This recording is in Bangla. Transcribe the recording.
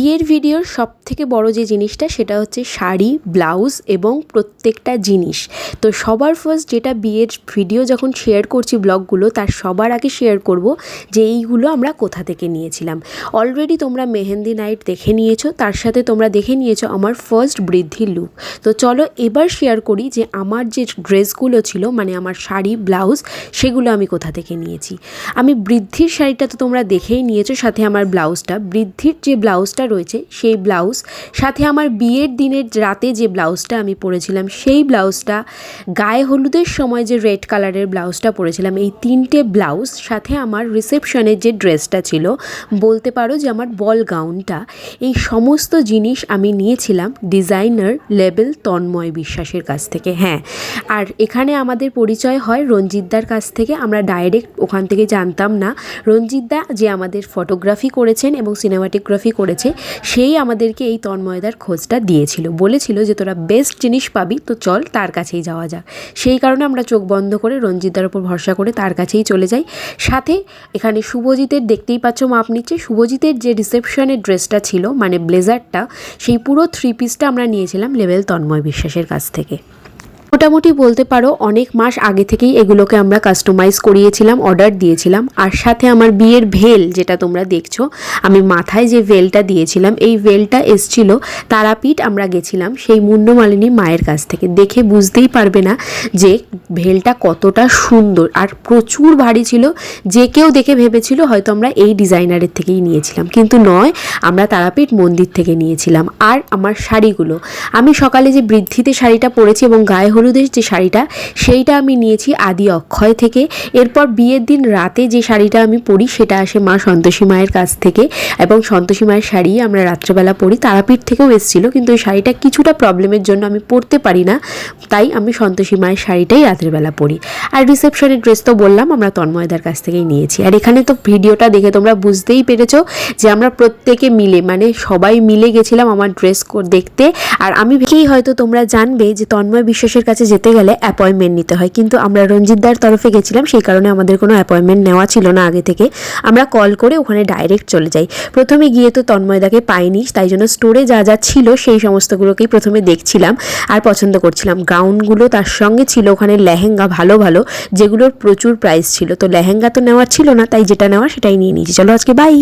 বিয়ের ভিডিওর সবথেকে বড় যে জিনিসটা সেটা হচ্ছে শাড়ি, ব্লাউজ এবং প্রত্যেকটা জিনিস। তো সবার ফার্স্ট যেটা বিয়ের ভিডিও যখন শেয়ার করছি ব্লগগুলো, তার সবার আগে শেয়ার করব যে এইগুলো আমরা কোথা থেকে নিয়েছিলাম। অলরেডি তোমরা মেহেন্দি নাইট দেখে নিয়েছো, তার সাথে তোমরা দেখে নিয়েছো আমার ফার্স্ট বৃদ্ধির লুক। তো চলো এবার শেয়ার করি যে আমার যে ড্রেসগুলো ছিল, মানে আমার শাড়ি, ব্লাউজ, সেগুলো আমি কোথা থেকে নিয়েছি। আমি বৃদ্ধির শাড়িটা তো তোমরা দেখেই নিয়েছো, সাথে আমার ব্লাউজটা, বৃদ্ধির যে ব্লাউজটা রয়েছে সেই ব্লাউজ, সাথে আমার বিয়ের দিনের রাতে যে ব্লাউজটা আমি পরেছিলাম সেই ব্লাউজটা, গায়ে হলুদের সময় যে রেড কালারের ব্লাউজটা পরেছিলাম, এই তিনটে ব্লাউজ, সাথে আমার রিসেপশনের যে ড্রেসটা ছিল, বলতে পারো যে আমার বল গাউনটা, এই সমস্ত জিনিস আমি নিয়েছিলাম ডিজাইনার লেবেল তন্ময় বিশ্বাসের কাছ থেকে। হ্যাঁ, আর এখানে আমাদের পরিচয় হয় রঞ্জিতদার কাছ থেকে। আমরা ডাইরেক্ট ওখান থেকে জানতাম না। রঞ্জিতদা যে আমাদের ফটোগ্রাফি করেছেন এবং সিনেমাটোগ্রাফি করেছে, সেই আমাদেরকে এই তন্ময়দার খোঁজটা দিয়েছিল, বলেছিল যে তোরা বেস্ট জিনিস পাবি, তো চল তার কাছেই যাওয়া যাক। সেই কারণে আমরা চোখ বন্ধ করে রঞ্জিতদার উপর ভরসা করে তার কাছেই চলে যাই। সাথে এখানে শুভজিতের, দেখতেই পাচ্ছ মাপ নিচ্ছে, শুভজিতের যে রিসেপশনের ড্রেসটা ছিল, মানে ব্লেজারটা, সেই পুরো 3 পিসটা আমরা নিয়েছিলাম লেবেল তন্ময় বিশ্বাসের কাছ থেকে। মোটামুটি বলতে পারো অনেক মাস আগে থেকেই এগুলোকে আমরা কাস্টমাইজ করিয়েছিলাম, অর্ডার দিয়েছিলাম। আর সাথে আমার বিয়ের ভেল, যেটা তোমরা দেখছো, আমি মাথায় যে ভেলটা দিয়েছিলাম, এই ভেলটা এসছিল তারাপীঠ, আমরা গেছিলাম সেই মুন্ডমালিনী মায়ের কাছ থেকে। দেখে বুঝতেই পারবে না যে ভেলটা কতটা সুন্দর আর প্রচুর ভারী ছিল। যে কেউ দেখে ভেবেছিল হয়তো আমরা এই ডিজাইনারের থেকেই নিয়েছিলাম, কিন্তু নয়, আমরা তারাপীঠ মন্দির থেকে নিয়েছিলাম। আর আমার শাড়িগুলো, আমি সকালে যে বৃদ্ধিতে শাড়িটা পরেছি এবং গায়ে হলুদের যে শাড়িটা, সেইটা আমি নিয়েছি আদি অক্ষয় থেকে। এরপর বিয়ের দিন রাতে যে শাড়িটা আমি পরি সেটা আসে মা সন্তোষী মায়ের কাছ থেকে, এবং সন্তোষী মায়ের শাড়ি আমরা রাত্রেবেলা পরি। তারাপীঠ থেকেও এসেছিলো, কিন্তু ওই শাড়িটা কিছুটা প্রবলেমের জন্য আমি পরতে পারি না, তাই আমি সন্তোষী মায়ের শাড়িটাই রাত্রেবেলা পরি। আর রিসেপশনের ড্রেস তো বললাম আমরা তন্ময়দার কাছ থেকেই নিয়েছি। আর এখানে তো ভিডিওটা দেখে তোমরা বুঝতেই পেরেছো যে আমরা প্রত্যেকে মিলে, মানে সবাই মিলে গেছিলাম আমার ড্রেস দেখতে। আর আমি ভেবেই হয়তো তোমরা জানবে যে তন্ময় বিশ্বাসের কাছে যেতে গেলে অ্যাপয়েন্টমেন্ট নিতে হয়, কিন্তু আমরা রঞ্জিতদার তরফে গেছিলাম, সেই কারণে আমাদের কোনো অ্যাপয়েন্টমেন্ট নেওয়া ছিল না আগে থেকে। আমরা কল করে ওখানে ডাইরেক্ট চলে যাই। প্রথমে গিয়ে তো তন্ময়দাকে পাইনি, তাই জন্য স্টোরে যা যা ছিল সেই সমস্তগুলোকেই প্রথমে দেখছিলাম আর পছন্দ করছিলাম। গাউনগুলো, তার সঙ্গে ছিল ওখানে লেহেঙ্গা, ভালো ভালো, যেগুলোর প্রচুর প্রাইস ছিল। তো লেহেঙ্গা তো নেওয়ার ছিল না, তাই যেটা নেওয়ার সেটাই নিয়ে নিয়েছি। চলো আজকে বাই।